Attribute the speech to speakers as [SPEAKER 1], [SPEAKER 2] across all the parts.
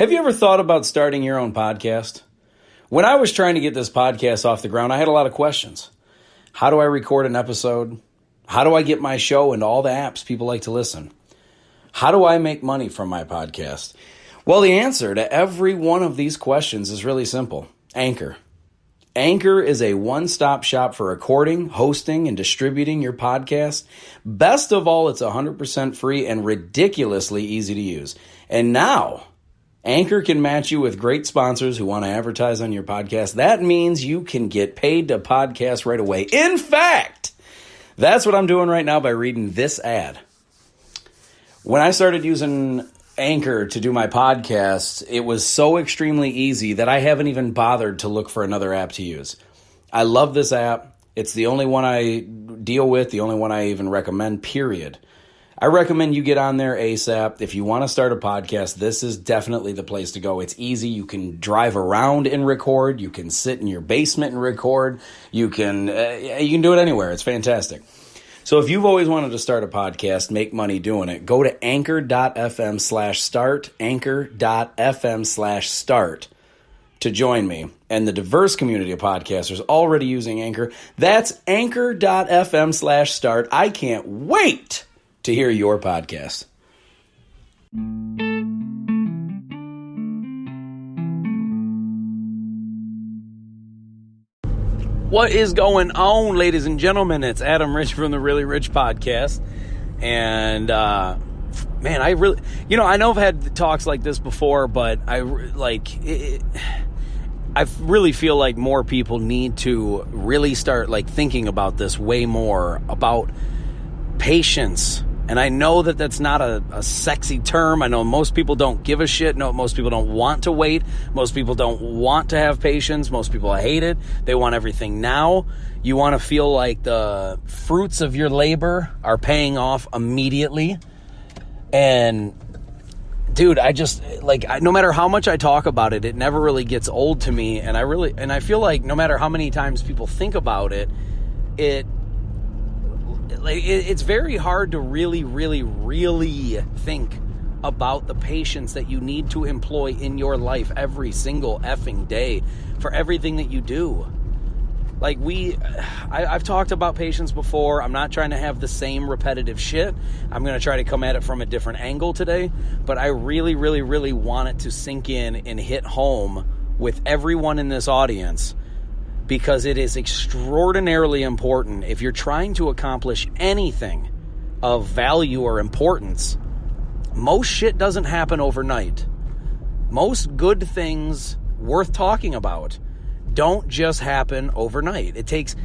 [SPEAKER 1] Have you ever thought about starting your own podcast? When I was trying to get this podcast off the ground, I had a lot of questions. How do I record an episode? How do I get my show into all the apps people like to listen? How do I make money from my podcast? Well, the answer to every one of these questions is really simple. Anchor. Anchor is a one-stop shop for recording, hosting, and distributing your podcast. Best of all, it's 100% free and ridiculously easy to use. And now, Anchor can match you with great sponsors who want to advertise on your podcast. That means you can get paid to podcast right away. In fact, that's what I'm doing right now by reading this ad. When I started using Anchor to do my podcast, it was so extremely easy that I haven't even bothered to look for another app to use. I love this app. It's the only one I deal with, the only one I even recommend, period. I recommend you get on there ASAP. If you want to start a podcast, this is definitely the place to go. It's easy. You can drive around and record. You can sit in your basement and record. You can do it anywhere. It's fantastic. So if you've always wanted to start a podcast, make money doing it, go to anchor.fm/start, anchor.fm/start to join me and the diverse community of podcasters already using Anchor. That's anchor.fm/start. I can't wait to hear your podcast. What is going on, ladies and gentlemen? It's Adam Rich from the Really Rich Podcast. And, man, I really, I know I've had talks like this before, but I really feel like more people need to really start thinking about this way more, about patience. And I know that that's not a sexy term. I know most people don't give a shit. No, most people don't want to wait. Most people don't want to have patience. Most people hate it. They want everything now. You want to feel like the fruits of your labor are paying off immediately. And dude, I just no matter how much I talk about it, it never really gets old to me. And I feel like no matter how many times people think about it, it's very hard to really, really, really think about the patience that you need to employ in your life every single effing day for everything that you do. I've talked about patience before. I'm not trying to have the same repetitive shit. I'm going to try to come at it from a different angle today, but I really, really, really want it to sink in and hit home with everyone in this audience, because it is extraordinarily important if you're trying to accomplish anything of value or importance. Most shit doesn't happen overnight. Most good things worth talking about don't just happen overnight. It takes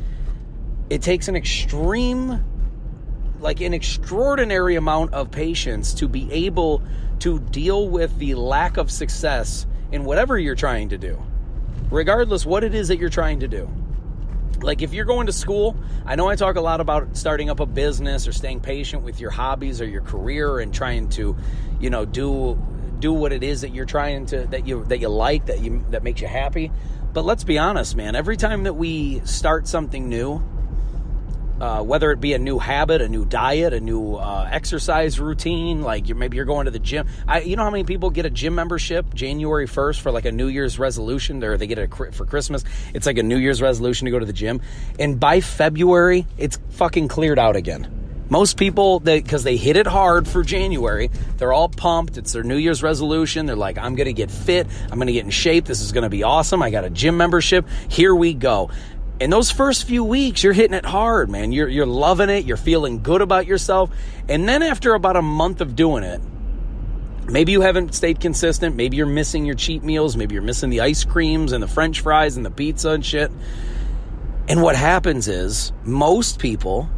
[SPEAKER 1] an extraordinary amount of patience to be able to deal with the lack of success in whatever you're trying to do, regardless what it is that you're trying to do. If you're going to school, I know I talk a lot about starting up a business or staying patient with your hobbies or your career and trying to, do what it is that you're trying to, that you like, that makes you happy. But let's be honest, man, every time that we start something new, whether it be a new habit, a new diet, a new exercise routine, maybe you're going to the gym. You know how many people get a gym membership January 1st for a New Year's resolution, or they get it for Christmas? It's like a New Year's resolution to go to the gym. And by February, it's fucking cleared out again. Most people, because they hit it hard for January, they're all pumped. It's their New Year's resolution. They're like, I'm going to get fit. I'm going to get in shape. This is going to be awesome. I got a gym membership. Here we go. In those first few weeks, you're hitting it hard, man. You're loving it. You're feeling good about yourself. And then after about a month of doing it, maybe you haven't stayed consistent. Maybe you're missing your cheat meals. Maybe you're missing the ice creams and the French fries and the pizza and shit. And what happens is most people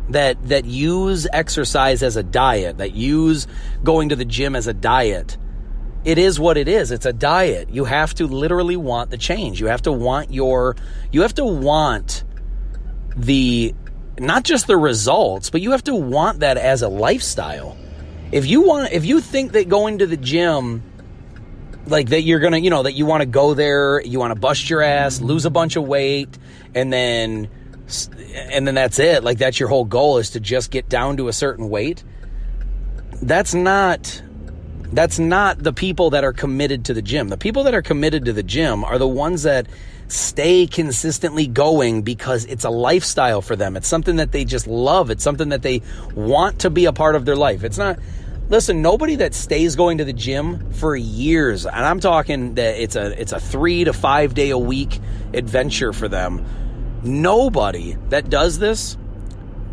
[SPEAKER 1] that use exercise as a diet, that use going to the gym as a diet, it is what it is. It's a diet. You have to literally want the change. You have to want not just the results, but you have to want that as a lifestyle. If you think that going to the gym, that you're going to, that you want to go there, you want to bust your ass, lose a bunch of weight, and then that's it. That's your whole goal, is to just get down to a certain weight. That's not That's not the people that are committed to the gym. The people that are committed to the gym are the ones that stay consistently going because it's a lifestyle for them. It's something that they just love. It's something that they want to be a part of their life. It's not, listen, nobody that stays going to the gym for years, and I'm talking that it's a 3 to 5 day a week adventure for them. Nobody that does this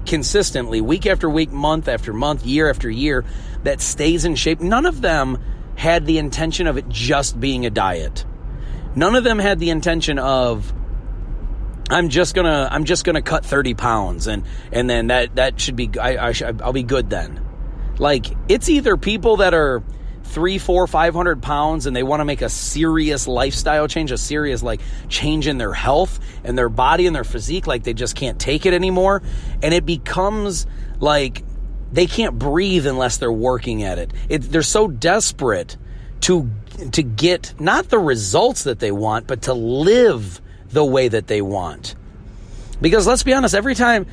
[SPEAKER 1] consistently, week after week, month after month, year after year, that stays in shape, none of them had the intention of it just being a diet. None of them had the intention of, I'm just gonna cut 30 pounds and then that should be, I'll be good then. Like, it's either people that are 300, 400, 500 pounds and they want to make a serious lifestyle change, a serious like change in their health and their body and their physique, like they just can't take it anymore. And it becomes like they can't breathe unless they're working at it. They're so desperate to get not the results that they want, but to live the way that they want. Because let's be honest, every time,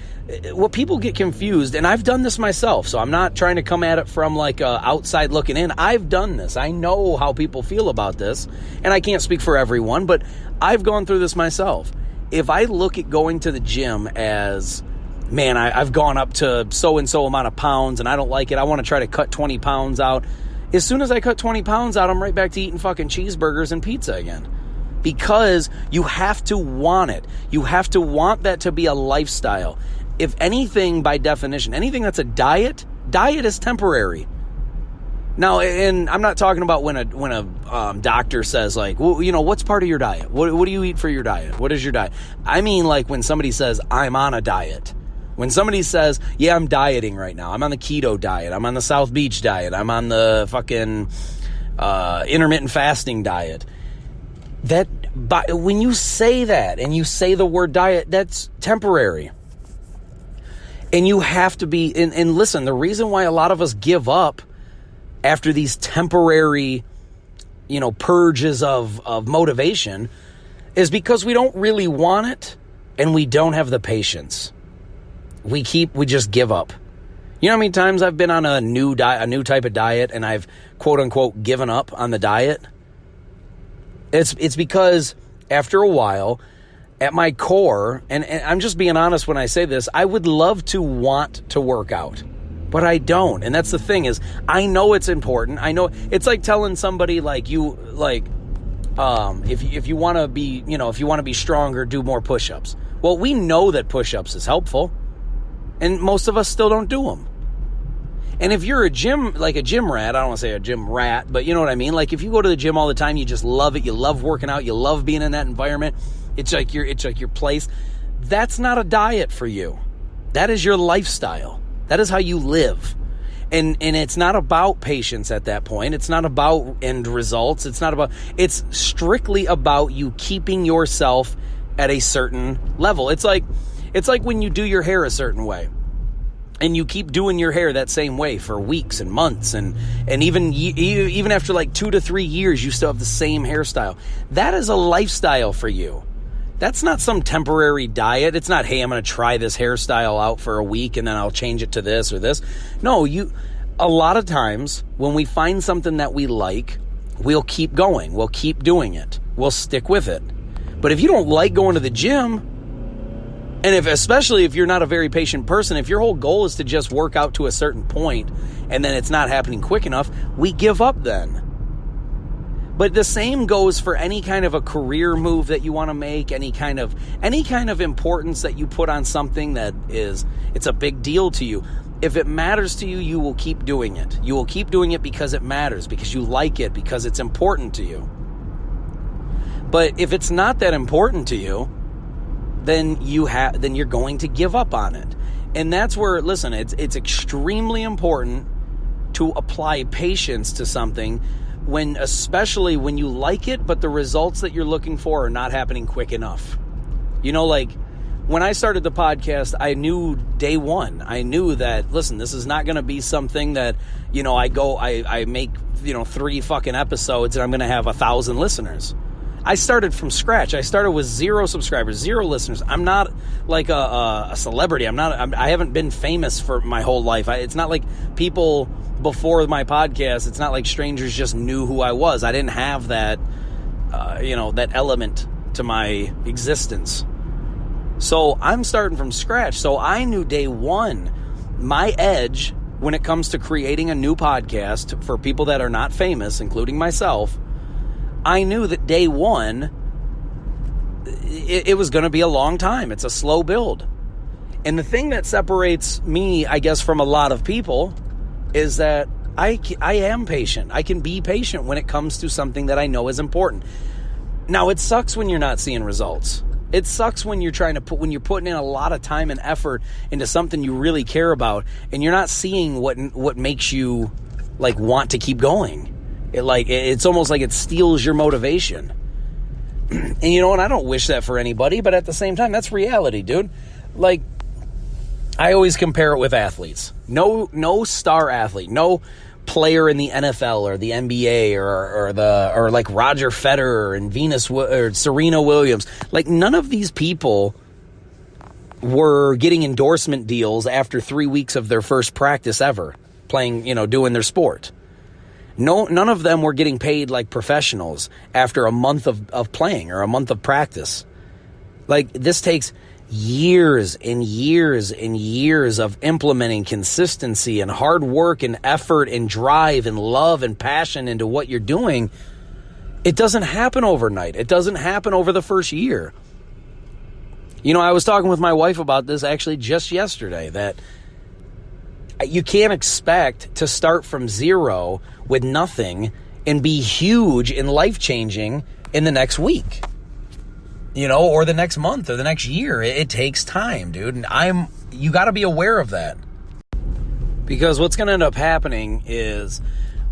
[SPEAKER 1] what people get confused, and I've done this myself, so I'm not trying to come at it from like outside looking in. I've done this. I know how people feel about this, and I can't speak for everyone, but I've gone through this myself. If I look at going to the gym as, man, I've gone up to so-and-so amount of pounds, and I don't like it, I want to try to cut 20 pounds out. As soon as I cut 20 pounds out, I'm right back to eating fucking cheeseburgers and pizza again. Because you have to want it. You have to want that to be a lifestyle. If anything, by definition, anything that's a diet is temporary. Now, and I'm not talking about when a doctor says like, well, you know, what's part of your diet? What do you eat for your diet? What is your diet? I mean, like when somebody says, I'm on a diet. When somebody says, yeah, I'm dieting right now. I'm on the keto diet. I'm on the South Beach diet. I'm on the fucking intermittent fasting diet. When you say that and you say the word diet, that's temporary. And you have to be, and listen, the reason why a lot of us give up after these temporary, purges of motivation is because we don't really want it and we don't have the patience. We just give up. You know how many times I've been on a new type of diet and I've quote unquote given up on the diet? It's because after a while, at my core, and I'm just being honest when I say this, I would love to want to work out, but I don't. And that's the thing is, I know it's important. I know it's like telling somebody if you want to be, if you want to be stronger, do more push-ups. Well, we know that push-ups is helpful, and most of us still don't do them. And if you're a gym rat, I don't want to say a gym rat, but you know what I mean? Like if you go to the gym all the time, you just love it. You love working out. You love being in that environment. It's like your place. That's not a diet for you. That is your lifestyle. That is how you live. And it's not about patience at that point. It's not about end results. It's strictly about you keeping yourself at a certain level. It's like when you do your hair a certain way. And you keep doing your hair that same way for weeks and months, and even after like 2 to 3 years, you still have the same hairstyle. That is a lifestyle for you. That's not some temporary diet. It's not, hey, I'm going to try this hairstyle out for a week and then I'll change it to this or this. No, a lot of times when we find something that we like, we'll keep going. We'll keep doing it. We'll stick with it. But if you don't like going to the gym, and especially if you're not a very patient person, if your whole goal is to just work out to a certain point and then it's not happening quick enough, we give up then. But the same goes for any kind of a career move that you want to make, any kind of importance that you put on something that it's a big deal to you. If it matters to you, you will keep doing it. You will keep doing it because it matters, because you like it, because it's important to you. But if it's not that important to you, then you're going to give up on it. And that's where, listen, it's extremely important to apply patience to something especially when you like it, but the results that you're looking for are not happening quick enough. Like when I started the podcast, I knew day one, that, listen, this is not going to be something that, I make, 3 fucking episodes and I'm going to have 1,000 listeners. I started from scratch. I started with 0 subscribers, 0 listeners. I'm not like a celebrity. I haven't been famous for my whole life. It's not like people before my podcast, it's not like strangers just knew who I was. I didn't have that, that element to my existence. So I'm starting from scratch. So I knew day one, my edge when it comes to creating a new podcast for people that are not famous, including myself, I knew that day one, it was going to be a long time. It's a slow build. And the thing that separates me, I guess, from a lot of people is that I am patient. I can be patient when it comes to something that I know is important. Now, it sucks when you're not seeing results. It sucks when you're when you're putting in a lot of time and effort into something you really care about, and you're not seeing what makes you like want to keep going. It's almost like it steals your motivation. And you know what? I don't wish that for anybody, but at the same time, that's reality, dude. Like, I always compare it with athletes. No star athlete, no player in the NFL or the NBA or like Roger Federer and Venus or Serena Williams. Like, none of these people were getting endorsement deals after 3 weeks of their first practice ever playing, doing their sport. None of them were getting paid like professionals after a month of playing or a month of practice. Like, this takes years and years and years of implementing consistency and hard work and effort and drive and love and passion into what you're doing. It doesn't happen overnight. It doesn't happen over the first year. I was talking with my wife about this actually just yesterday, that you can't expect to start from zero with nothing and be huge and life-changing in the next week. Or the next month or the next year. It takes time, dude. And you got to be aware of that. Because what's going to end up happening is,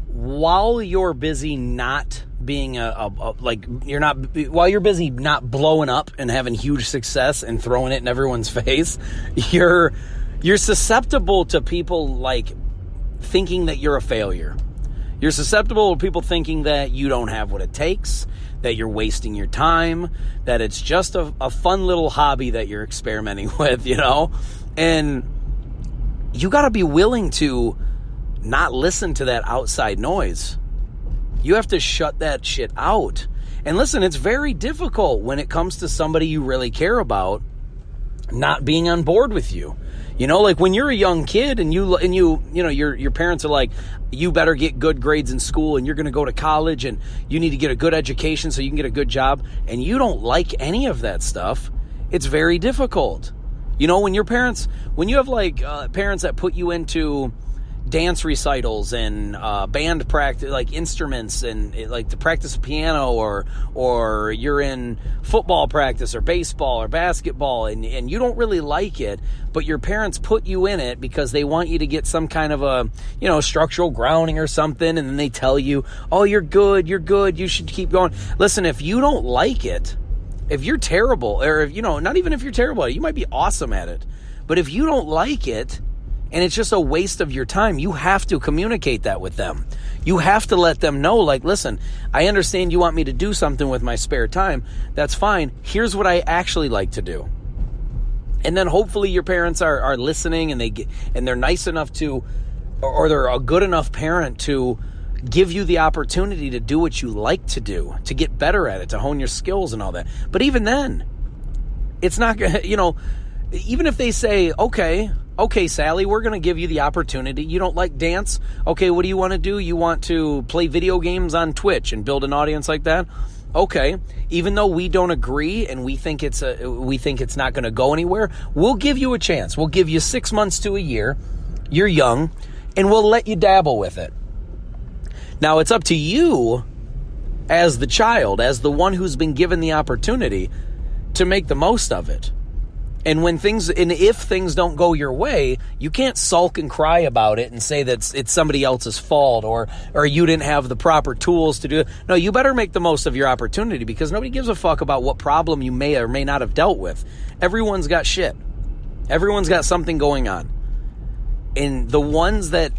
[SPEAKER 1] while you're busy not being while you're busy not blowing up and having huge success and throwing it in everyone's face, you're susceptible to people like thinking that you're a failure. You're susceptible to people thinking that you don't have what it takes, that you're wasting your time, that it's just a fun little hobby that you're experimenting with, And you got to be willing to not listen to that outside noise. You have to shut that shit out. And listen, it's very difficult when it comes to somebody you really care about not being on board with you. Like when you're a young kid and your parents are like, you better get good grades in school and you're going to go to college and you need to get a good education so you can get a good job, and you don't like any of that stuff, it's very difficult. When you have like parents that put you into dance recitals and band practice, like instruments and like to practice piano, or you're in football practice or baseball or basketball and you don't really like it, but your parents put you in it because they want you to get some kind of a, structural grounding or something, and then they tell you, oh, you're good, you should keep going. Listen, if you don't like it, if you're terrible, or if, not even if you're terrible at it, you might be awesome at it, but if you don't like it, and it's just a waste of your time, you have to communicate that with them. You have to let them know, like, listen, I understand you want me to do something with my spare time. That's fine. Here's what I actually like to do. And then hopefully your parents are listening, and they're nice enough to, or they're a good enough parent to give you the opportunity to do what you like to do, to get better at it, to hone your skills and all that. But even then, it's not going to, even if they say, okay, Sally, we're going to give you the opportunity. You don't like dance? Okay, what do you want to do? You want to play video games on Twitch and build an audience like that? Okay, even though we don't agree and we think it's not going to go anywhere, we'll give you a chance. We'll give you 6 months to a year. You're young, and we'll let you dabble with it. Now, it's up to you as the child, as the one who's been given the opportunity, to make the most of it. And if things don't go your way, you can't sulk and cry about it and say that it's somebody else's fault or you didn't have the proper tools to do it. No, you better make the most of your opportunity, because nobody gives a fuck about what problem you may or may not have dealt with. Everyone's got shit. Everyone's got something going on. And the ones that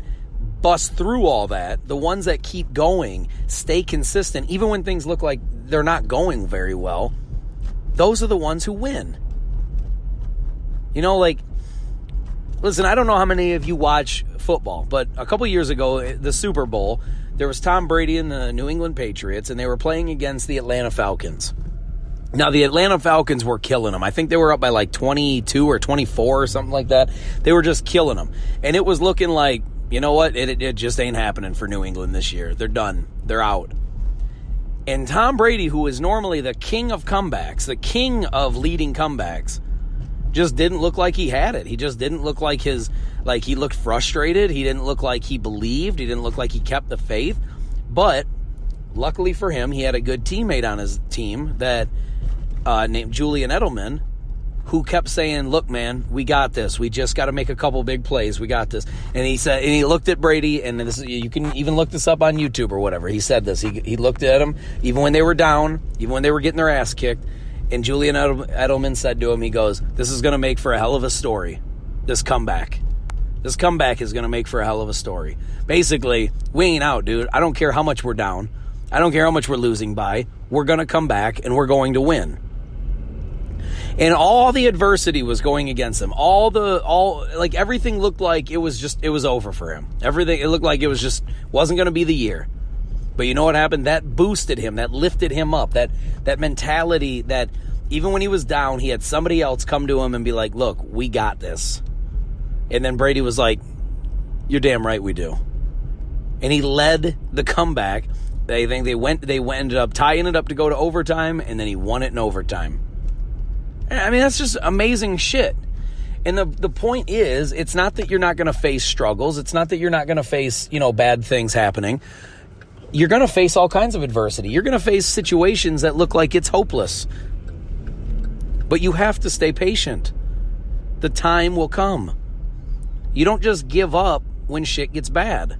[SPEAKER 1] bust through all that, the ones that keep going, stay consistent, even when things look like they're not going very well, those are the ones who win. Like, Listen, I don't know how many of you watch football, but a couple years ago, the Super Bowl, there was Tom Brady and the New England Patriots, and they were playing against the Atlanta Falcons. Now, the Atlanta Falcons were killing them. I think they were up by like 22 or 24 or something like that. They were just killing them. And it was looking like, you know what? It just ain't happening for New England this year. They're done. They're out. And Tom Brady, who is normally the king of comebacks, the king of leading comebacks, just didn't look like he had it. He just didn't look like he looked frustrated. He didn't look like he believed. He didn't look like he kept the faith. But luckily for him, he had a good teammate on his team that named Julian Edelman, who kept saying, look, man, we got this. We just got to make a couple big plays. We got this. And he said, and he looked at Brady, and this, you can even look this up on YouTube or whatever. He said this. He looked at him, even when they were down, even when they were getting their ass kicked. And Julian Edelman said to him, he goes, this is going to make for a hell of a story, this comeback. This comeback is going to make for a hell of a story. Basically, we ain't out, dude. I don't care how much we're down. I don't care how much we're losing by. We're going to come back, and we're going to win. And all the adversity was going against him. Everything looked like it was over for him. Everything, it looked like it wasn't going to be the year. But you know what happened? That boosted him. That lifted him up. That mentality that even when he was down, he had somebody else come to him and be like, look, we got this. And then Brady was like, you're damn right we do. And he led the comeback. They ended up tying it up to go to overtime, and then he won it in overtime. I mean, that's just amazing shit. And the point is, it's not that you're not going to face struggles. It's not that you're not going to face, bad things happening. You're going to face all kinds of adversity. You're going to face situations that look like it's hopeless. But you have to stay patient. The time will come. You don't just give up when shit gets bad.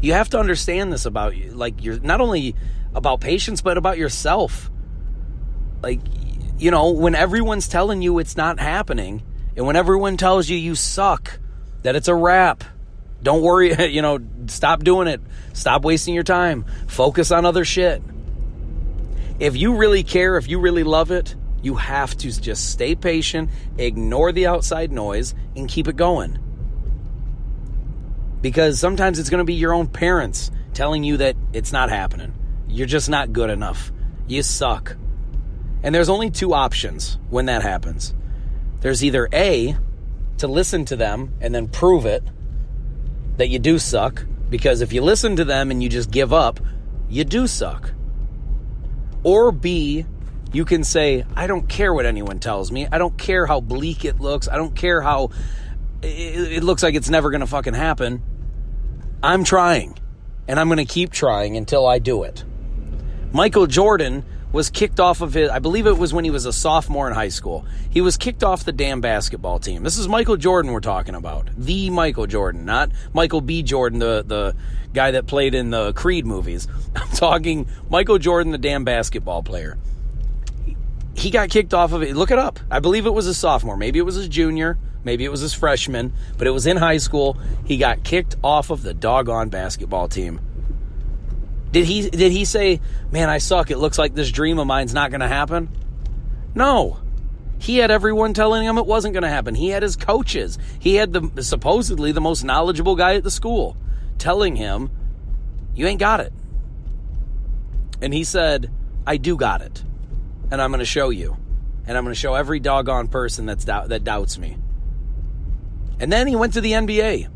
[SPEAKER 1] You have to understand this about you. Like, you're not only about patience, but about yourself. Like, when everyone's telling you it's not happening, and when everyone tells you you suck, that it's a wrap, don't worry, stop doing it. Stop wasting your time. Focus on other shit. If you really care, if you really love it, you have to just stay patient, ignore the outside noise, and keep it going. Because sometimes it's going to be your own parents telling you that it's not happening. You're just not good enough. You suck. And there's only two options when that happens. There's either A, to listen to them and then prove it that you do suck. Because if you listen to them and you just give up, you do suck. Or B, you can say, I don't care what anyone tells me. I don't care how bleak it looks. I don't care how it looks like it's never going to fucking happen. I'm trying. And I'm going to keep trying until I do it. Michael Jordan was kicked off of I believe it was when he was a sophomore in high school. He was kicked off the damn basketball team. This is Michael Jordan we're talking about. The Michael Jordan, not Michael B. Jordan, the guy that played in the Creed movies. I'm talking Michael Jordan, the damn basketball player. He got kicked off of it. Look it up. I believe it was a sophomore. Maybe it was his junior. Maybe it was his freshman. But it was in high school. He got kicked off of the doggone basketball team. Did he say, man, I suck. It looks like this dream of mine's not going to happen? No. He had everyone telling him it wasn't going to happen. He had his coaches. He had supposedly the most knowledgeable guy at the school telling him, you ain't got it. And he said, I do got it. And I'm going to show you. And I'm going to show every doggone person that doubts me. And then he went to the NBA.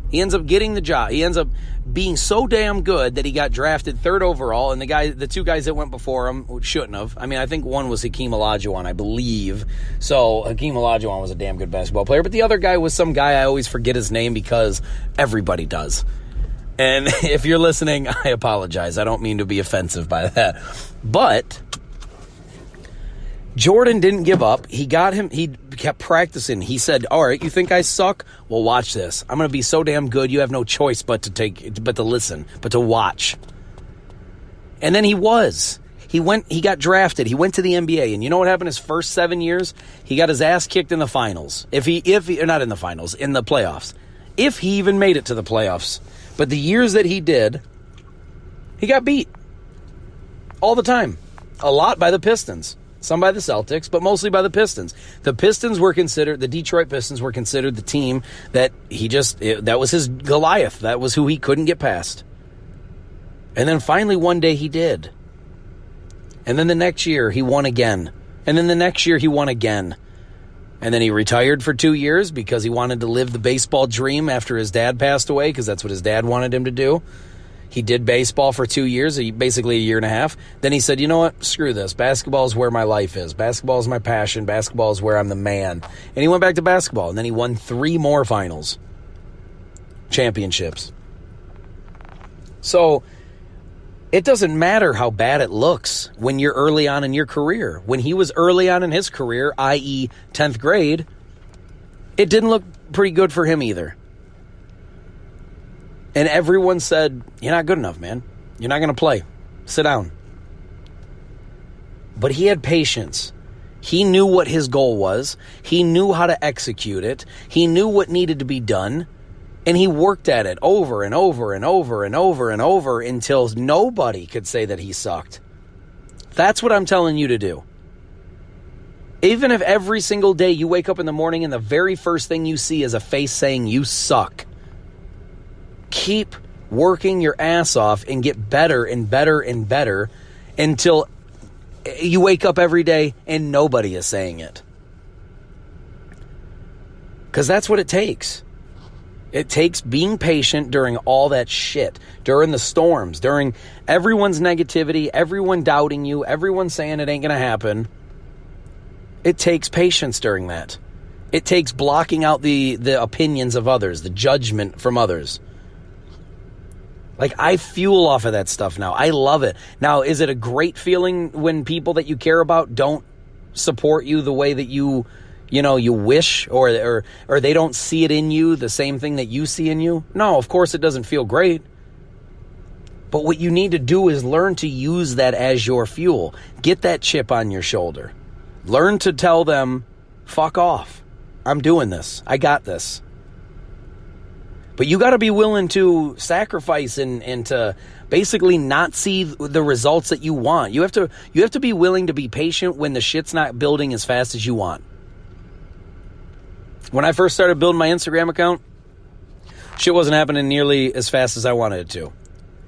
[SPEAKER 1] He ends up getting the job. He ends up being so damn good that he got drafted 3rd overall, and the two guys that went before him shouldn't have. I mean, I think one was Hakeem Olajuwon, I believe. So Hakeem Olajuwon was a damn good basketball player, but the other guy was some guy, I always forget his name because everybody does. And if you're listening, I apologize. I don't mean to be offensive by that. But Jordan didn't give up. He kept practicing. He said, all right, you think I suck? Well, watch this. I'm going to be so damn good, you have no choice but to listen, but to watch. And then he was. He got drafted. He went to the NBA. And you know what happened his first 7 years? He got his ass kicked in the finals. If he not in the finals, in the playoffs. If he even made it to the playoffs. But the years that he did, he got beat. All the time. A lot by the Pistons. some by the Celtics, but mostly by the Pistons. The Detroit Pistons were considered the team that that was his Goliath. That was who he couldn't get past. And then finally one day he did. And then the next year he won again. And then the next year he won again. And then he retired for 2 years because he wanted to live the baseball dream after his dad passed away, because that's what his dad wanted him to do. He did baseball for 2 years, basically a year and a half. Then he said, you know what? Screw this. Basketball is where my life is. Basketball is my passion. Basketball is where I'm the man. And he went back to basketball. And then he won 3 more finals. Championships. So it doesn't matter how bad it looks when you're early on in your career. When he was early on in his career, i.e. 10th grade, it didn't look pretty good for him either. And everyone said, you're not good enough, man. You're not going to play. Sit down. But he had patience. He knew what his goal was. He knew how to execute it. He knew what needed to be done. And he worked at it over and over and over and over and over until nobody could say that he sucked. That's what I'm telling you to do. Even if every single day you wake up in the morning and the very first thing you see is a face saying you suck, keep working your ass off and get better and better and better until you wake up every day and nobody is saying it. Because that's what it takes. It takes being patient during all that shit, during the storms, during everyone's negativity, everyone doubting you, everyone saying it ain't going to happen. It takes patience during that. It takes blocking out the opinions of others, the judgment from others. Like, I fuel off of that stuff now. I love it. Now, is it a great feeling when people that you care about don't support you the way that you wish, or they don't see it in you, the same thing that you see in you? No, of course it doesn't feel great. But what you need to do is learn to use that as your fuel. Get that chip on your shoulder. Learn to tell them, fuck off. I'm doing this. I got this. But you got to be willing to sacrifice and to basically not see the results that you want. You have to be willing to be patient when the shit's not building as fast as you want. When I first started building my Instagram account, shit wasn't happening nearly as fast as I wanted it to.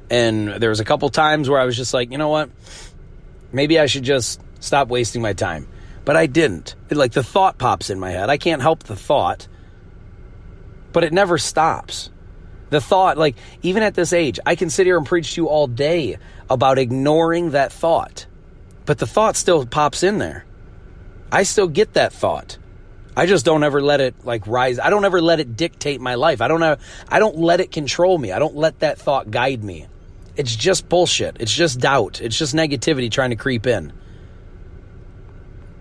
[SPEAKER 1] And there was a couple times where I was just like, you know what? Maybe I should just stop wasting my time. But I didn't. The thought pops in my head. I can't help the thought. But it never stops. The thought, even at this age, I can sit here and preach to you all day about ignoring that thought. But the thought still pops in there. I still get that thought. I just don't ever let it rise. I don't ever let it dictate my life. I don't let it control me. I don't let that thought guide me. It's just bullshit. It's just doubt. It's just negativity trying to creep in.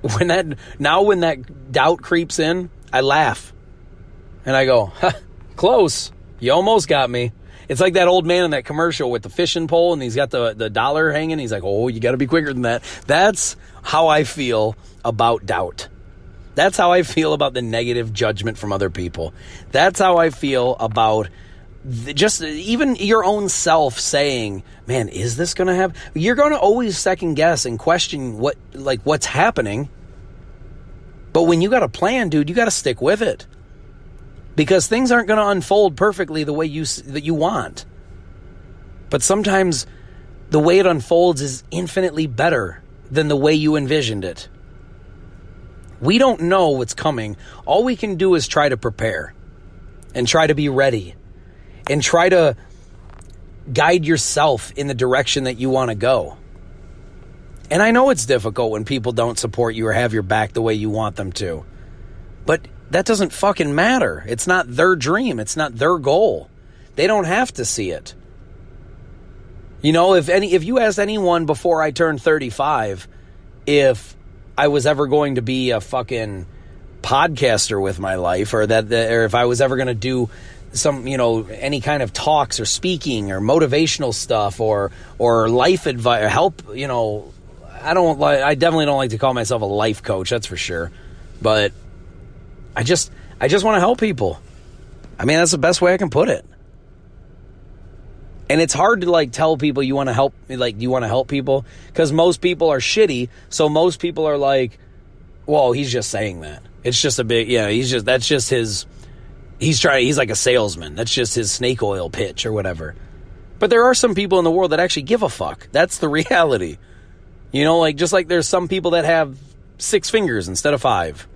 [SPEAKER 1] When that doubt creeps in, I laugh. And I go, close. You almost got me. It's like that old man in that commercial with the fishing pole and he's got the dollar hanging. He's like, oh, you got to be quicker than that. That's how I feel about doubt. That's how I feel about the negative judgment from other people. That's how I feel about just even your own self saying, man, is this going to happen? You're going to always second guess and question what's happening. But when you got a plan, dude, you got to stick with it. Because things aren't going to unfold perfectly the way that you want. But sometimes the way it unfolds is infinitely better than the way you envisioned it. We don't know what's coming. All we can do is try to prepare and try to be ready and try to guide yourself in the direction that you want to go. And I know it's difficult when people don't support you or have your back the way you want them to. But that doesn't fucking matter. It's not their dream. It's not their goal. They don't have to see it. If you asked anyone before I turned 35 if I was ever going to be a fucking podcaster with my life, or if I was ever going to do some, any kind of talks or speaking or motivational stuff or life advice or help, I definitely don't like to call myself a life coach. That's for sure. But I just want to help people. I mean, that's the best way I can put it. And it's hard to like tell people you want to help people, because most people are shitty. So most people are like, well, he's just saying that. It's just a big, he's like a salesman. That's just his snake oil pitch or whatever. But there are some people in the world that actually give a fuck. That's the reality. Like, just like there's some people that have 6 fingers instead of 5.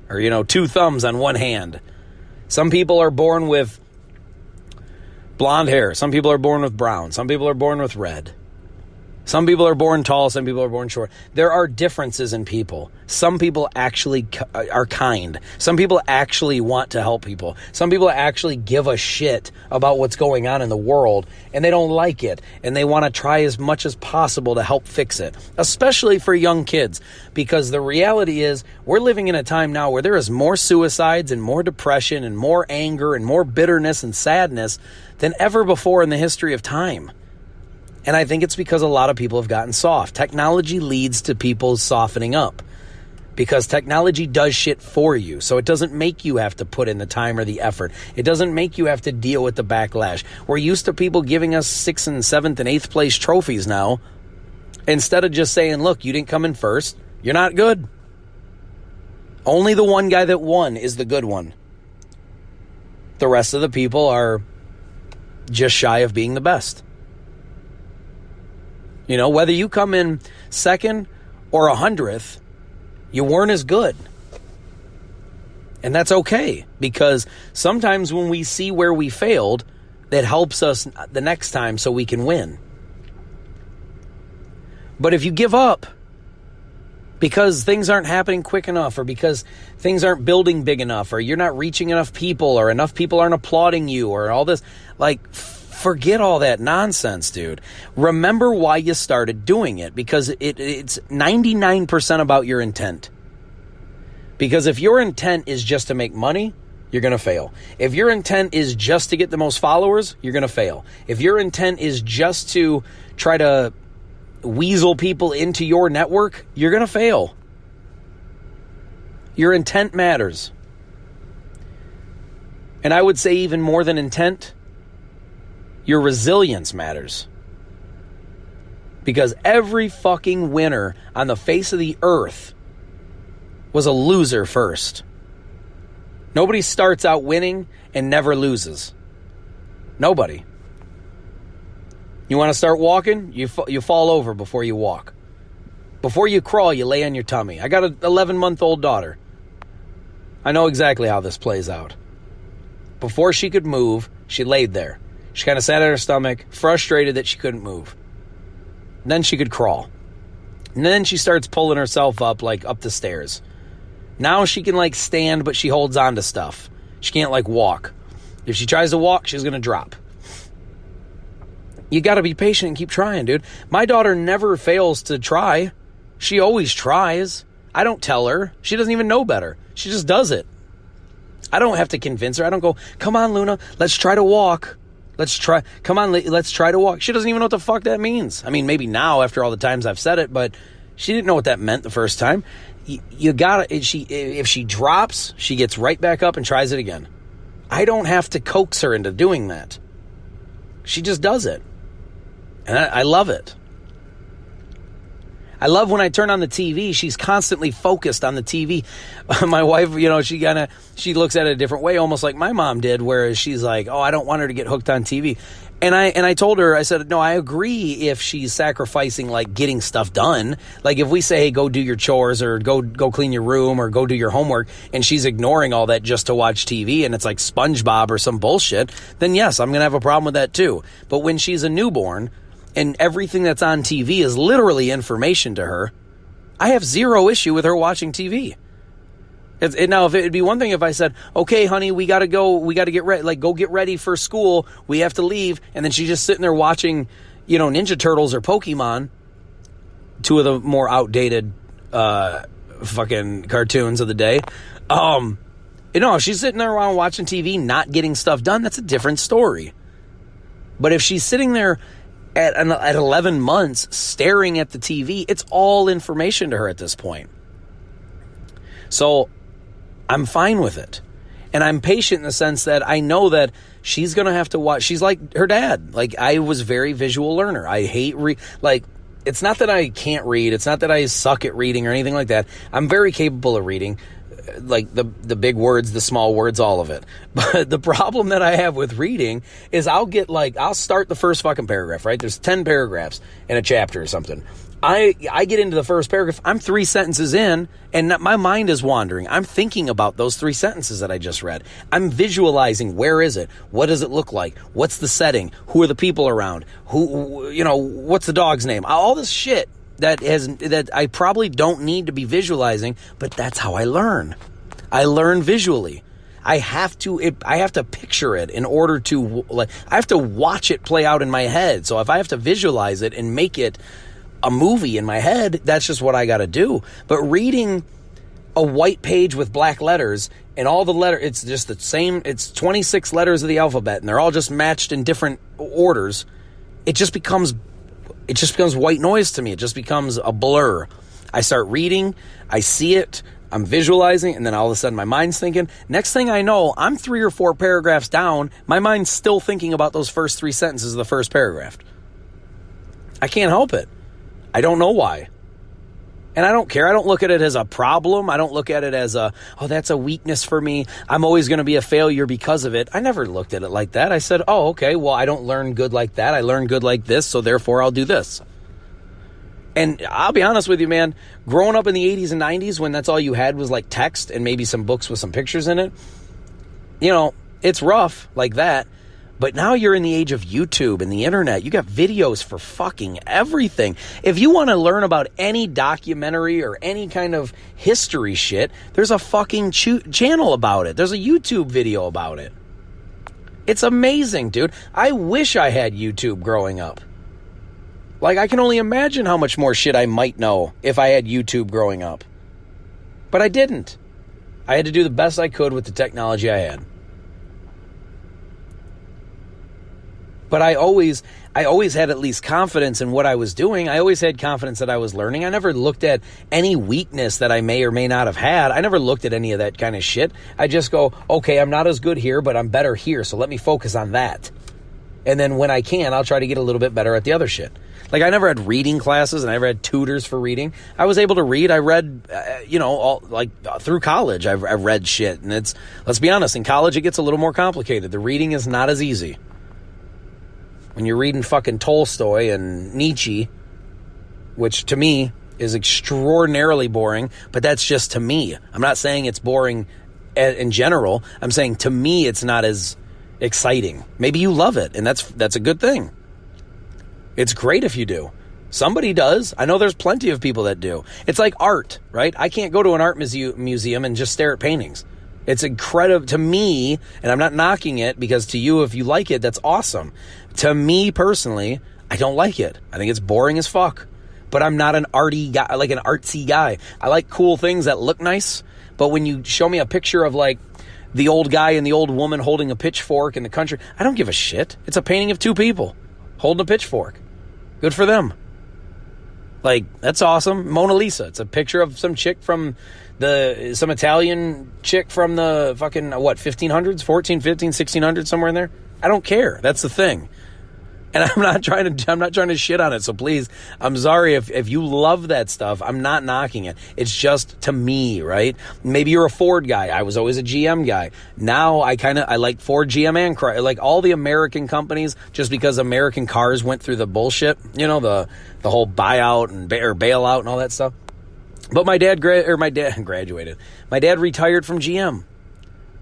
[SPEAKER 1] Or, 2 thumbs on one hand. Some people are born with blonde hair. Some people are born with brown. Some people are born with red. Some people are born tall. Some people are born short. There are differences in people. Some people actually are kind. Some people actually want to help people. Some people actually give a shit about what's going on in the world, and they don't like it, and they want to try as much as possible to help fix it, especially for young kids, because the reality is we're living in a time now where there is more suicides and more depression and more anger and more bitterness and sadness than ever before in the history of time. And I think it's because a lot of people have gotten soft. Technology leads to people softening up, because technology does shit for you. So it doesn't make you have to put in the time or the effort. It doesn't make you have to deal with the backlash. We're used to people giving us 6th and 7th and 8th place trophies now, instead of just saying, look, you didn't come in first. You're not good. Only the one guy that won is the good one. The rest of the people are just shy of being the best. Whether you come in 2nd or 100th, you weren't as good. And that's okay, because sometimes when we see where we failed, that helps us the next time so we can win. But if you give up because things aren't happening quick enough, or because things aren't building big enough, or you're not reaching enough people, or enough people aren't applauding you, or all this, forget all that nonsense, dude. Remember why you started doing it, because it's 99% about your intent. Because if your intent is just to make money, you're going to fail. If your intent is just to get the most followers, you're going to fail. If your intent is just to try to weasel people into your network, you're going to fail. Your intent matters. And I would say even more than intent, your resilience matters. Because every fucking winner on the face of the earth was a loser first. Nobody starts out winning and never loses. Nobody. You want to start walking? You fall over before you walk. Before you crawl, you lay on your tummy. I got an 11-month-old daughter. I know exactly how this plays out. Before she could move, she laid there. She kind of sat on her stomach, frustrated that she couldn't move. And then she could crawl. And then she starts pulling herself up, up the stairs. Now she can, stand, but she holds on to stuff. She can't, walk. If she tries to walk, she's going to drop. You got to be patient and keep trying, dude. My daughter never fails to try. She always tries. I don't tell her. She doesn't even know better. She just does it. I don't have to convince her. I don't go, come on, Luna, let's try to walk. Let's try to walk. She doesn't even know what the fuck that means. I mean, maybe now after all the times I've said it, but she didn't know what that meant the first time. You gotta, if she drops, she gets right back up and tries it again. I don't have to coax her into doing that. She just does it. And I love it. I love when I turn on the TV, she's constantly focused on the TV. My wife, she looks at it a different way, almost like my mom did, whereas she's like, oh, I don't want her to get hooked on TV. And I told her, I said, no, I agree if she's sacrificing getting stuff done. If we say, hey, go do your chores, or go clean your room, or go do your homework, and she's ignoring all that just to watch TV, and it's like SpongeBob or some bullshit, then yes, I'm going to have a problem with that too. But when she's a newborn, and everything that's on TV is literally information to her, I have zero issue with her watching TV. Now, if it'd be one thing if I said, okay, honey, we got to get ready, go get ready for school, we have to leave, and then she's just sitting there watching, Ninja Turtles or Pokemon, two of the more outdated fucking cartoons of the day. If she's sitting there around watching TV, not getting stuff done, that's a different story. But if she's sitting there at 11 months staring at the TV, it's all information to her at this point. So I'm fine with it. And I'm patient in the sense that I know that she's going to have to watch. She's like her dad. Like, I was very visual learner. I hate it's not that I can't read. It's not that I suck at reading or anything like that. I'm very capable of reading, like the big words, the small words, all of it. But the problem that I have with reading is I'll start the first fucking paragraph, right? There's 10 paragraphs in a chapter or something. I get into the first paragraph. I'm 3 sentences in, and my mind is wandering. I'm thinking about those 3 sentences that I just read. I'm visualizing, where is it? What does it look like? What's the setting? Who are the people around? What's the dog's name? All this shit that I probably don't need to be visualizing, but that's how I learn. I learn visually. I have to picture it in order to, I have to watch it play out in my head. So if I have to visualize it and make it a movie in my head, that's just what I got to do. But reading a white page with black letters and all the letters, it's just the same, it's 26 letters of the alphabet and they're all just matched in different orders. It just becomes white noise to me. It just becomes a blur. I start reading, I see it, I'm visualizing, and then all of a sudden my mind's thinking. Next thing I know, I'm 3 or 4 paragraphs down. My mind's still thinking about those first 3 sentences of the first paragraph. I can't help it. I don't know why. And I don't care. I don't look at it as a problem. I don't look at it as that's a weakness for me. I'm always going to be a failure because of it. I never looked at it like that. I said, oh, okay, well, I don't learn good like that. I learn good like this, so therefore I'll do this. And I'll be honest with you, man, growing up in the 80s and 90s when that's all you had was like text and maybe some books with some pictures in it, it's rough like that. But now you're in the age of YouTube and the internet. You got videos for fucking everything. If you want to learn about any documentary or any kind of history shit, there's a fucking channel about it. There's a YouTube video about it. It's amazing, dude. I wish I had YouTube growing up. Like, I can only imagine how much more shit I might know if I had YouTube growing up. But I didn't. I had to do the best I could with the technology I had. But I always had at least confidence in what I was doing. I always had confidence that I was learning. I never looked at any weakness that I may or may not have had. I never looked at any of that kind of shit. I just go, okay, I'm not as good here, but I'm better here, so let me focus on that. And then when I can, I'll try to get a little bit better at the other shit. Like, I never had reading classes, and I never had tutors for reading. I was able to read. I read, through college, I read shit. And let's be honest, in college it gets a little more complicated. The reading is not as easy. When you're reading fucking Tolstoy and Nietzsche, which to me is extraordinarily boring, but that's just to me. I'm not saying it's boring in general. I'm saying to me it's not as exciting. Maybe you love it, and that's a good thing. It's great if you do. Somebody does. I know there's plenty of people that do. It's like art, right? I can't go to an art museum and just stare at paintings. It's incredible to me, and I'm not knocking it, because to you, if you like it, that's awesome. To me personally, I don't like it. I think it's boring as fuck. But I'm not an arty guy, like an artsy guy. I like cool things that look nice, but when you show me a picture of like the old guy and the old woman holding a pitchfork in the country, I don't give a shit. It's a painting of 2 people holding a pitchfork. Good for them. Like, that's awesome. Mona Lisa. It's a picture of some chick from some Italian chick from the fucking, 1500s, 14, 15, 1600s, somewhere in there. I don't care. That's the thing. And I'm not trying to shit on it. So please, I'm sorry if you love that stuff. I'm not knocking it. It's just to me, right? Maybe you're a Ford guy. I was always a GM guy. Now I like Ford, GM, and Chrysler, like all the American companies, just because American cars went through the bullshit, the whole buyout or bailout and all that stuff. But my dad graduated. My dad retired from GM.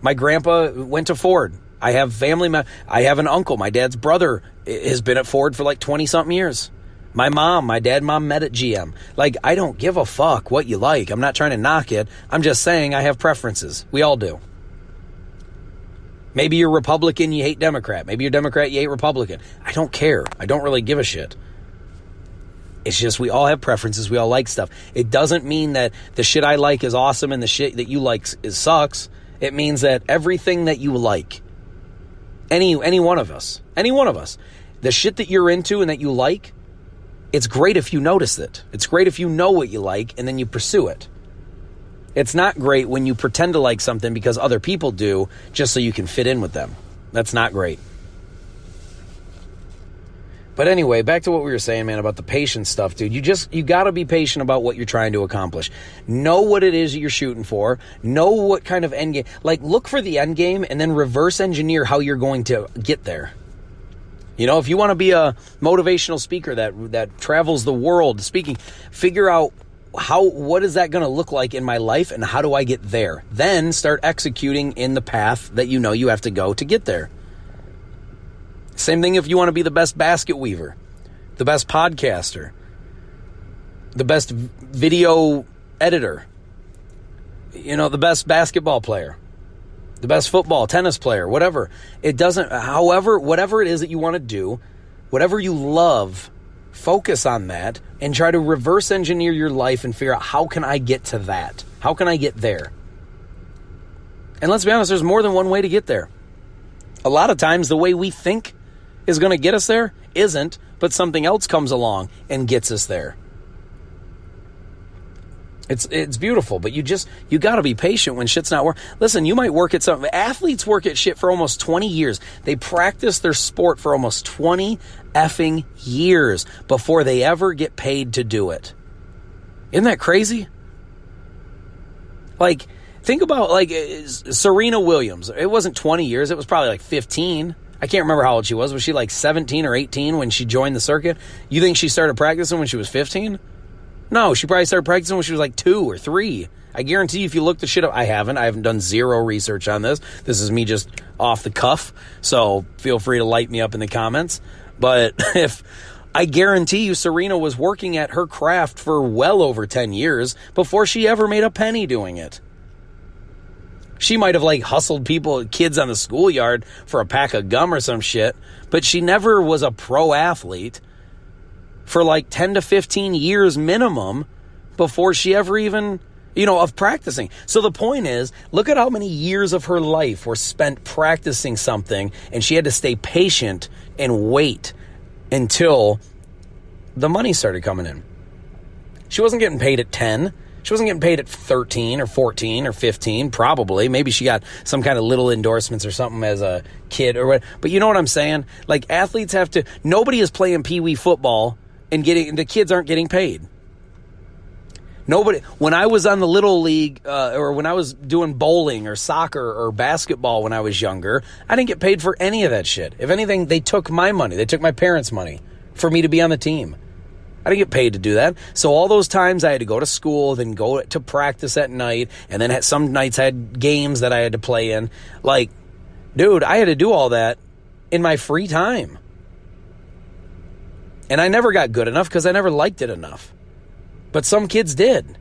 [SPEAKER 1] My grandpa went to Ford. I have family. I have an uncle. My dad's brother has been at Ford for like 20-something years. My dad and mom met at GM. Like, I don't give a fuck what you like. I'm not trying to knock it. I'm just saying I have preferences. We all do. Maybe you're Republican, you hate Democrat. Maybe you're Democrat, you hate Republican. I don't care. I don't really give a shit. It's just we all have preferences. We all like stuff. It doesn't mean that the shit I like is awesome and the shit that you like sucks. It means that everything that you like, any one of us, the shit that you're into and that you like, it's great if you notice it. It's great if you know what you like and then you pursue it. It's not great when you pretend to like something because other people do just so you can fit in with them. That's not great. But anyway, back to what we were saying, man, about the patience stuff, dude. You got to be patient about what you're trying to accomplish. Know what it is that you're shooting for. Know what kind of end game. Like, look for the end game and then reverse engineer how you're going to get there. You know, if you want to be a motivational speaker that travels the world speaking, figure out what is that going to look like in my life and how do I get there? Then start executing in the path that you know you have to go to get there. Same thing if you want to be the best basket weaver, the best podcaster, the best video editor, you know, the best basketball player, the best football, tennis player, whatever. It doesn't, however, whatever it is that you want to do, whatever you love, focus on that and try to reverse engineer your life and figure out how can I get to that? How can I get there? And let's be honest, there's more than one way to get there. A lot of times the way we think is going to get us there isn't, but something else comes along and gets us there. It's beautiful, but you got to be patient when shit's not working. Listen, you might work at something. Athletes work at shit for almost 20 years. They practice their sport for almost 20 effing years before they ever get paid to do it. Isn't that crazy? Like, think about, like, Serena Williams. It wasn't 20 years. It was probably like 15. I can't remember how old she was. Was she like 17 or 18 when she joined the circuit? You think she started practicing when she was 15? No, she probably started practicing when she was like 2 or 3. I guarantee you if you look the shit up, I haven't done zero research on this. This is me just off the cuff. So feel free to light me up in the comments. But I guarantee you Serena was working at her craft for well over 10 years before she ever made a penny doing it. She might have like hustled kids on the schoolyard for a pack of gum or some shit, but she never was a pro athlete for like 10 to 15 years minimum before she ever even, of practicing. So the point is, look at how many years of her life were spent practicing something, and she had to stay patient and wait until the money started coming in. She wasn't getting paid at 10. She wasn't getting paid at 13 or 14 or 15, probably. Maybe she got some kind of little endorsements or something as a kid or what. But you know what I'm saying? Like, athletes have to, nobody is playing peewee football and the kids aren't getting paid. Nobody, when I was on the little league, or when I was doing bowling or soccer or basketball when I was younger, I didn't get paid for any of that shit. If anything, they took my money. They took my parents' money for me to be on the team. I didn't get paid to do that. So all those times I had to go to school, then go to practice at night, and then some nights I had games that I had to play in. Like, dude, I had to do all that in my free time. And I never got good enough because I never liked it enough. But some kids did.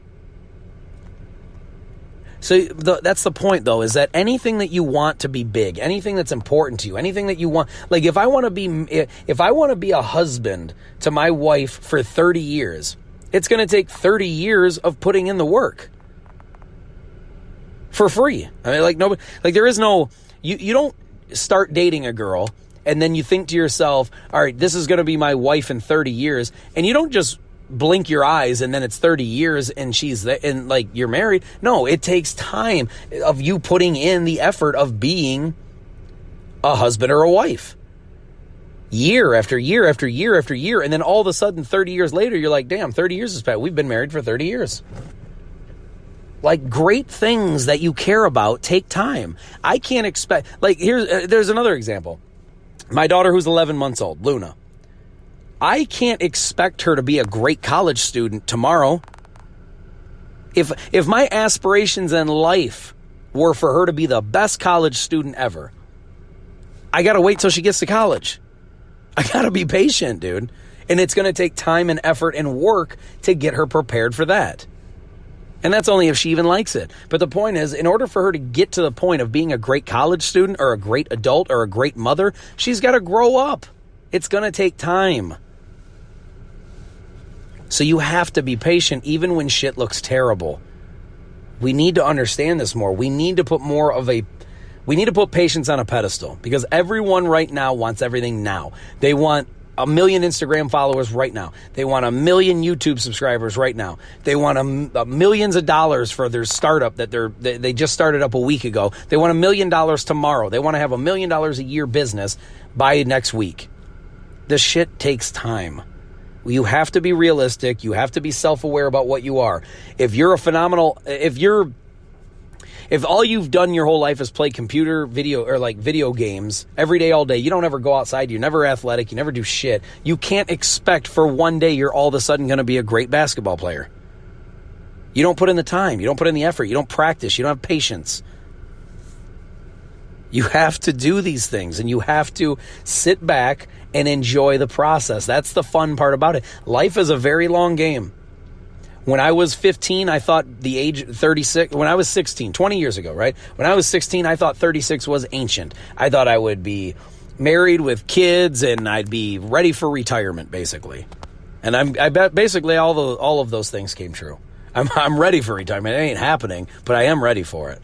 [SPEAKER 1] So that's the point, though, is that anything that you want to be big, anything that's important to you, anything that you want, like if I want to be a husband to my wife for 30 years, it's going to take 30 years of putting in the work for free. I mean, like nobody, like there is no, you don't start dating a girl and then you think to yourself, all right, this is going to be my wife in 30 years, and you don't just blink your eyes and then it's 30 years and she's there and like you're married. No, it takes time of you putting in the effort of being a husband or a wife. Year after year after year after year. And then all of a sudden 30 years later, you're like, damn, 30 years has passed. We've been married for 30 years. Like, great things that you care about take time. I can't expect, like, there's another example. My daughter who's 11 months old, Luna. I can't expect her to be a great college student tomorrow. If my aspirations in life were for her to be the best college student ever, I got to wait till she gets to college. I got to be patient, dude. And it's going to take time and effort and work to get her prepared for that. And that's only if she even likes it. But the point is, in order for her to get to the point of being a great college student or a great adult or a great mother, she's got to grow up. It's going to take time. So you have to be patient even when shit looks terrible. We need to understand this more. We need to put patience on a pedestal because everyone right now wants everything now. They want 1 million Instagram followers right now. They want 1 million YouTube subscribers right now. They want millions of dollars for their startup that they just started up a week ago. They want $1 million tomorrow. They want to have $1 million a year business by next week. This shit takes time. You have to be realistic. You have to be self-aware about what you are. If all you've done your whole life is play computer video games every day, all day, you don't ever go outside, you're never athletic, you never do shit, you can't expect for one day you're all of a sudden going to be a great basketball player. You don't put in the time, you don't put in the effort, you don't practice, you don't have patience. You have to do these things, and you have to sit back and enjoy the process. That's the fun part about it. Life is a very long game. When I was 15, I thought the age 36, when I was 16, 20 years ago, right? When I was 16, I thought 36 was ancient. I thought I would be married with kids and I'd be ready for retirement, basically. And I bet basically all of those things came true. I'm ready for retirement. It ain't happening, but I am ready for it.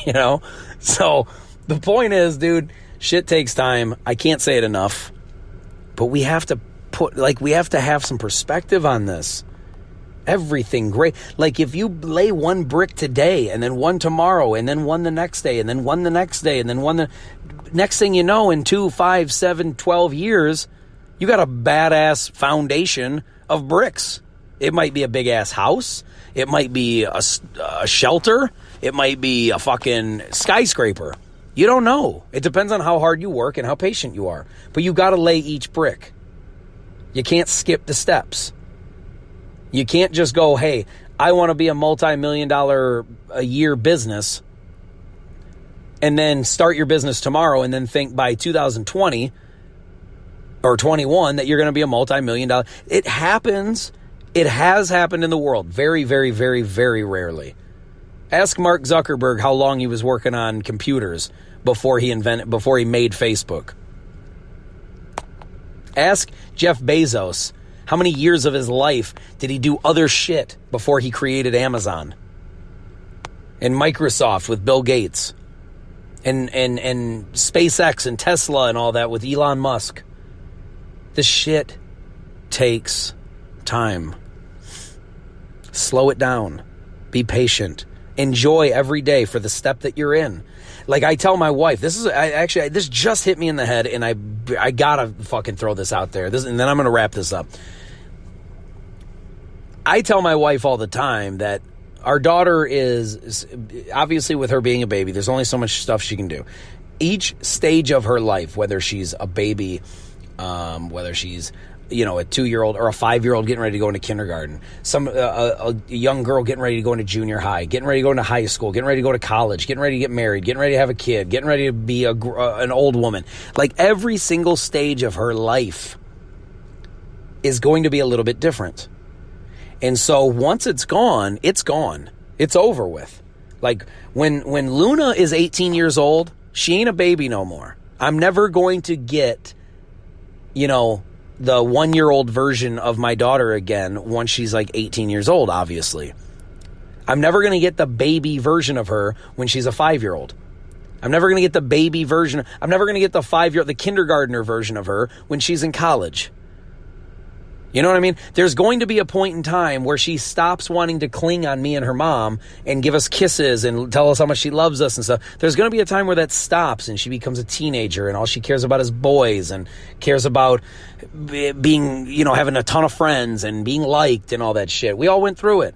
[SPEAKER 1] You know? So the point is, dude, shit takes time. I can't say it enough, but we have to have some perspective on this. Everything great. Like if you lay one brick today and then one tomorrow and then one the next day and then one the next day and then one the next thing you know, in 2, 5, 7, 12 years, you got a badass foundation of bricks. It might be a big ass house. It might be a shelter. It might be a fucking skyscraper. You don't know. It depends on how hard you work and how patient you are. But you got to lay each brick. You can't skip the steps. You can't just go, hey, I want to be a multi-million-dollar a year business and then start your business tomorrow and then think by 2020 or 21 that you're going to be a multi-million-dollar. It happens. It has happened in the world very, very, very, very rarely. Ask Mark Zuckerberg how long he was working on computers before he made Facebook. Ask Jeff Bezos how many years of his life did he do other shit before he created Amazon and Microsoft with Bill Gates and SpaceX and Tesla and all that with Elon Musk. This shit takes time. Slow it down. Be patient. Enjoy every day for the step that you're in. Like I tell my wife, this just hit me in the head, and I gotta fucking throw this out there. And then I'm gonna wrap this up. I tell my wife all the time that our daughter is, obviously with her being a baby, there's only so much stuff she can do. Each stage of her life, whether she's a baby, whether she's, a 2-year-old or a 5-year-old getting ready to go into kindergarten, a young girl getting ready to go into junior high, getting ready to go into high school, getting ready to go to college, getting ready to get married, getting ready to have a kid, getting ready to be an old woman. Like every single stage of her life is going to be a little bit different. And so once it's gone, it's gone. It's over with. Like when Luna is 18 years old, she ain't a baby no more. I'm never going to get, the 1-year-old version of my daughter again once she's like 18 years old, obviously. I'm never going to get the baby version of her when she's a 5-year-old. I'm never going to get the baby version. I'm never going to get the 5-year-old, the kindergartner version of her when she's in college. You know what I mean? There's going to be a point in time where she stops wanting to cling on me and her mom and give us kisses and tell us how much she loves us and stuff. There's going to be a time where that stops and she becomes a teenager and all she cares about is boys and cares about being, having a ton of friends and being liked and all that shit. We all went through it.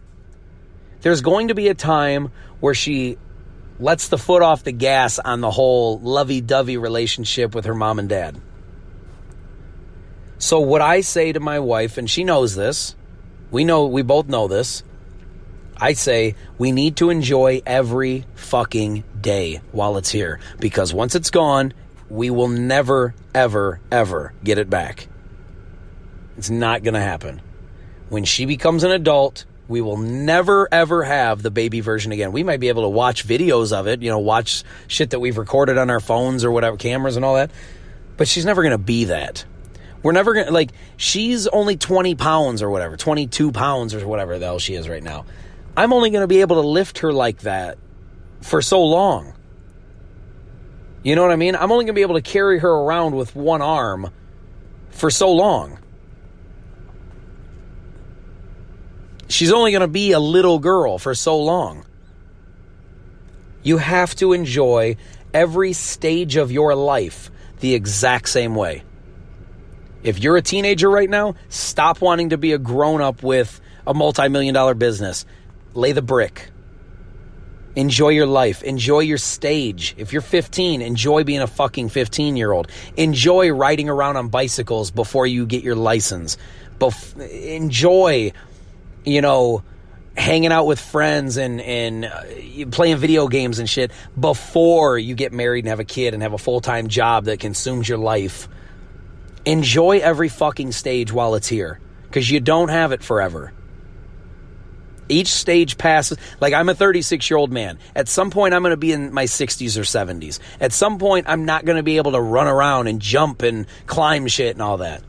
[SPEAKER 1] There's going to be a time where she lets the foot off the gas on the whole lovey-dovey relationship with her mom and dad. So what I say to my wife, and she knows this, we both know this, I say we need to enjoy every fucking day while it's here. Because once it's gone, we will never, ever, ever get it back. It's not going to happen. When she becomes an adult, we will never, ever have the baby version again. We might be able to watch videos of it, watch shit that we've recorded on our phones or whatever, cameras and all that. But she's never going to be that. We're never going to, she's only 20 pounds or whatever, 22 pounds or whatever the hell she is right now. I'm only going to be able to lift her like that for so long. You know what I mean? I'm only going to be able to carry her around with one arm for so long. She's only going to be a little girl for so long. You have to enjoy every stage of your life the exact same way. If you're a teenager right now, stop wanting to be a grown-up with a multi-million-dollar business. Lay the brick. Enjoy your life. Enjoy your stage. If you're 15, enjoy being a fucking 15-year-old. Enjoy riding around on bicycles before you get your license. Enjoy, hanging out with friends and playing video games and shit before you get married and have a kid and have a full-time job that consumes your life. Enjoy every fucking stage while it's here, because you don't have it forever. Each stage passes. Like, I'm a 36-year-old man. At some point, I'm going to be in my 60s or 70s. At some point, I'm not going to be able to run around and jump and climb shit and all that.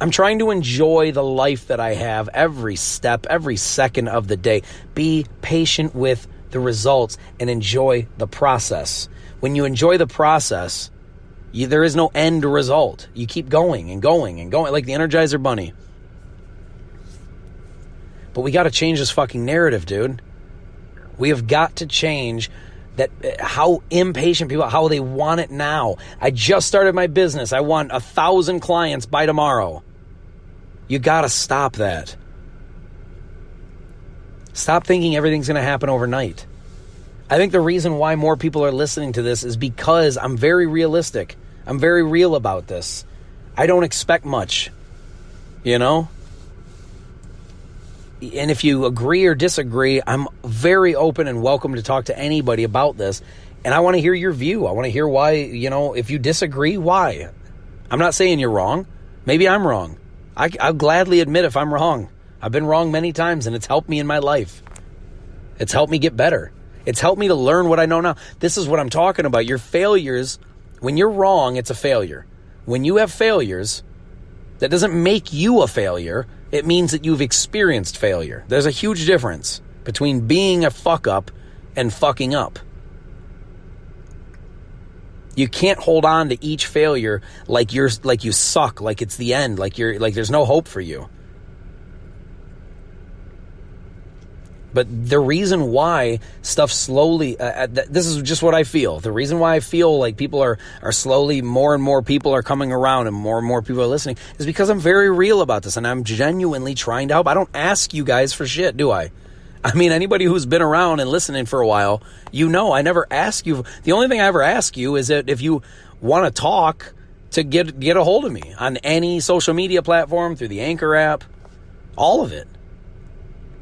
[SPEAKER 1] I'm trying to enjoy the life that I have every step, every second of the day. Be patient with the results and enjoy the process. When you enjoy the process, there is no end result. You keep going and going and going, like the Energizer Bunny. But we got to change this fucking narrative, dude. We have got to change that, how impatient people, how they want it now. I just started my business. I want 1,000 clients by tomorrow. You got to stop that. Stop thinking everything's going to happen overnight. I think the reason why more people are listening to this is because I'm very realistic. I'm very real about this. I don't expect much, And if you agree or disagree, I'm very open and welcome to talk to anybody about this. And I want to hear your view. I want to hear why, if you disagree, why. I'm not saying you're wrong. Maybe I'm wrong. I'll gladly admit if I'm wrong. I've been wrong many times, and it's helped me in my life. It's helped me get better. It's helped me to learn what I know now. This is what I'm talking about. Your failures, when you're wrong, it's a failure. When you have failures, that doesn't make you a failure. It means that you've experienced failure. There's a huge difference between being a fuck up and fucking up. You can't hold on to each failure like you suck, like it's the end, like there's no hope for you. But the reason why stuff slowly, this is just what I feel. The reason why I feel like people are slowly, more and more people are coming around and more people are listening is because I'm very real about this and I'm genuinely trying to help. I don't ask you guys for shit, do I? I mean, anybody who's been around and listening for a while, I never ask you. The only thing I ever ask you is that if you want to talk, to get a hold of me on any social media platform, through the Anchor app, all of it.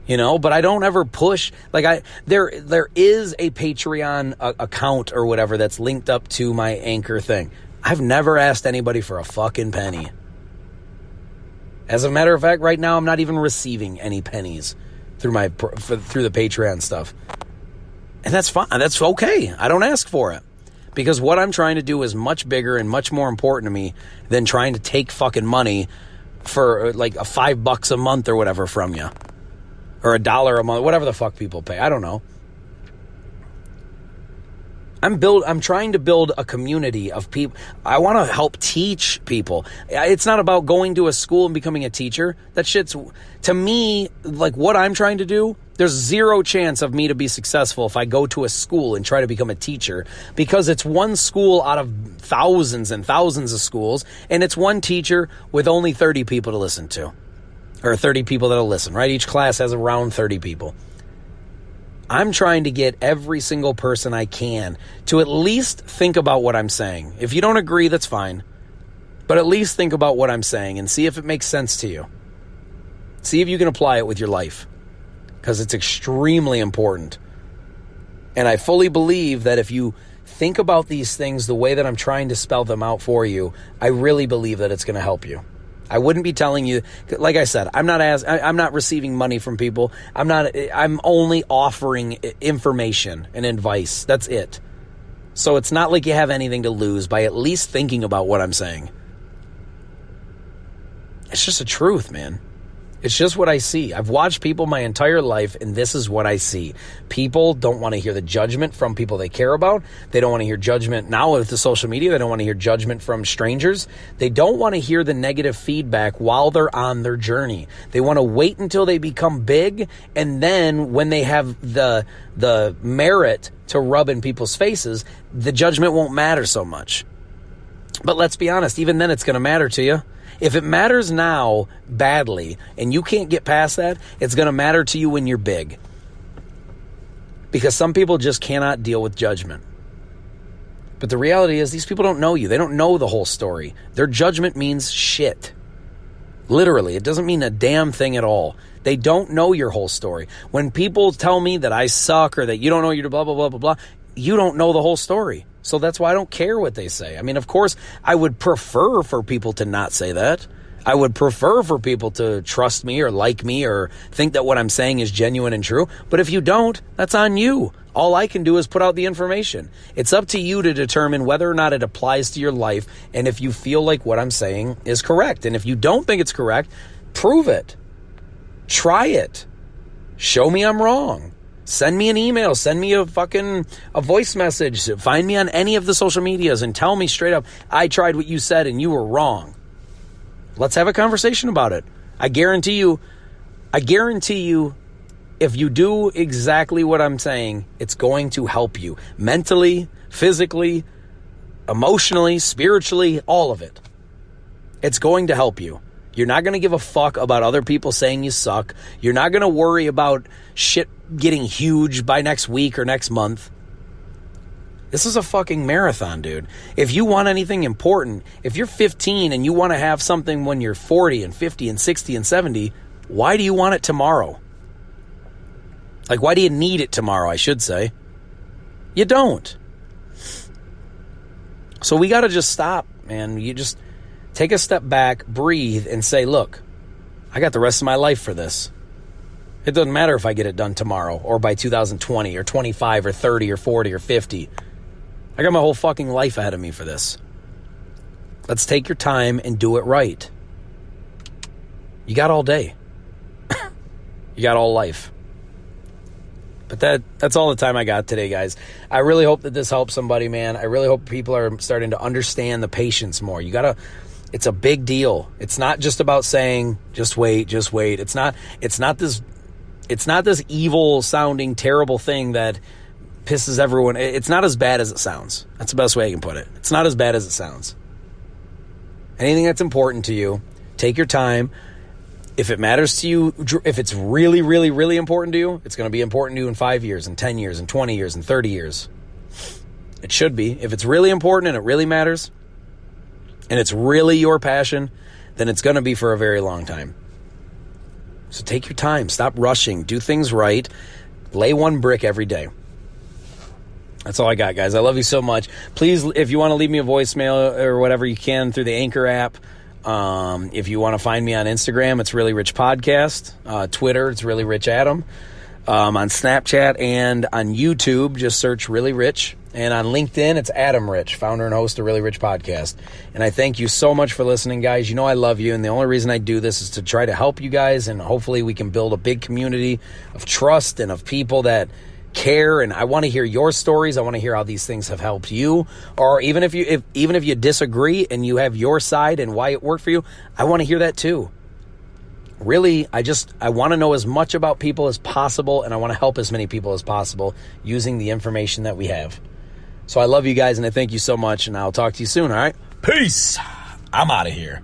[SPEAKER 1] But I don't ever push, there is a Patreon account or whatever that's linked up to my Anchor thing. I've never asked anybody for a fucking penny. As a matter of fact, right now I'm not even receiving any pennies through the Patreon stuff. And that's fine. That's okay. I don't ask for it. Because what I'm trying to do is much bigger and much more important to me than trying to take fucking money for like $5 a month or whatever from you. Or $1 a month, whatever the fuck people pay. I don't know. I'm trying to build a community of people. I want to help teach people. It's not about going to a school and becoming a teacher. That shit's, to me, like what I'm trying to do, there's zero chance of me to be successful if I go to a school and try to become a teacher, because it's one school out of thousands and thousands of schools, and it's one teacher with only 30 people to listen to. Or 30 people that'll listen, right? Each class has around 30 people. I'm trying to get every single person I can to at least think about what I'm saying. If you don't agree, that's fine. But at least think about what I'm saying and see if it makes sense to you. See if you can apply it with your life. Because it's extremely important. And I fully believe that if you think about these things the way that I'm trying to spell them out for you, I really believe that it's going to help you. I wouldn't be telling you, like I said, I'm not receiving money from people. I'm only offering information and advice. That's it. So it's not like you have anything to lose by at least thinking about what I'm saying. It's just the truth, man. It's just what I see. I've watched people my entire life, and this is what I see. People don't want to hear the judgment from people they care about. They don't want to hear judgment now with the social media. They don't want to hear judgment from strangers. They don't want to hear the negative feedback while they're on their journey. They want to wait until they become big, and then when they have the merit to rub in people's faces, the judgment won't matter so much. But let's be honest, even then it's going to matter to you. If it matters now badly and you can't get past that, it's going to matter to you when you're big. Because some people just cannot deal with judgment. But the reality is these people don't know you. They don't know the whole story. Their judgment means shit. Literally, it doesn't mean a damn thing at all. They don't know your whole story. When people tell me that I suck or that you don't know your blah, blah, blah, blah, blah, you don't know the whole story. So that's why I don't care what they say. I mean, of course, I would prefer for people to not say that. I would prefer for people to trust me or like me or think that what I'm saying is genuine and true. But if you don't, that's on you. All I can do is put out the information. It's up to you to determine whether or not it applies to your life and if you feel like what I'm saying is correct. And if you don't think it's correct, prove it. Try it. Show me I'm wrong. Send me an email. Send me a voice message. Find me on any of the social medias and tell me straight up, I tried what you said and you were wrong. Let's have a conversation about it. I guarantee you, if you do exactly what I'm saying, it's going to help you mentally, physically, emotionally, spiritually, all of it. It's going to help you. You're not going to give a fuck about other people saying you suck. You're not going to worry about shit getting huge by next week or next month. This is a fucking marathon, dude. If you want anything important, if you're 15 and you want to have something when you're 40 and 50 and 60 and 70, why do you want it tomorrow? Like, why do you need it tomorrow, I should say? You don't. So we got to just stop, man. You just take a step back, breathe, and say, look, I got the rest of my life for this. It doesn't matter if I get it done tomorrow or by 2020 or 25 or 30 or 40 or 50. I got my whole fucking life ahead of me for this. Let's take your time and do it right. You got all day. You got all life. But that's all the time I got today, guys. I really hope that this helps somebody, man. I really hope people are starting to understand the patience more. It's a big deal. It's not just about saying, just wait. It's not this evil sounding terrible thing that pisses everyone. It's not as bad as it sounds. That's the best way I can put it. It's not as bad as it sounds. Anything that's important to you, take your time. If it matters to you, if it's really, really, really important to you, it's going to be important to you in 5 years, and 10 years, and 20 years, and 30 years. It should be. If it's really important and it really matters, and it's really your passion, then it's going to be for a very long time. So take your time. Stop rushing. Do things right. Lay one brick every day. That's all I got, guys. I love you so much. Please, if you want to leave me a voicemail or whatever, you can through the Anchor app. If you want to find me on Instagram, it's Really Rich Podcast. Twitter, it's Really Rich Adam. On Snapchat and on YouTube, just search Really Rich. And on LinkedIn, it's Adam Rich, founder and host of Really Rich Podcast. And I thank you so much for listening, guys. You know I love you, and the only reason I do this is to try to help you guys, and hopefully we can build a big community of trust and of people that care. And I want to hear your stories. I want to hear how these things have helped you. Or even if you disagree and you have your side and why it worked for you, I want to hear that too. Really, I want to know as much about people as possible, and I want to help as many people as possible using the information that we have. So I love you guys, and I thank you so much, and I'll talk to you soon, all right? Peace. I'm out of here.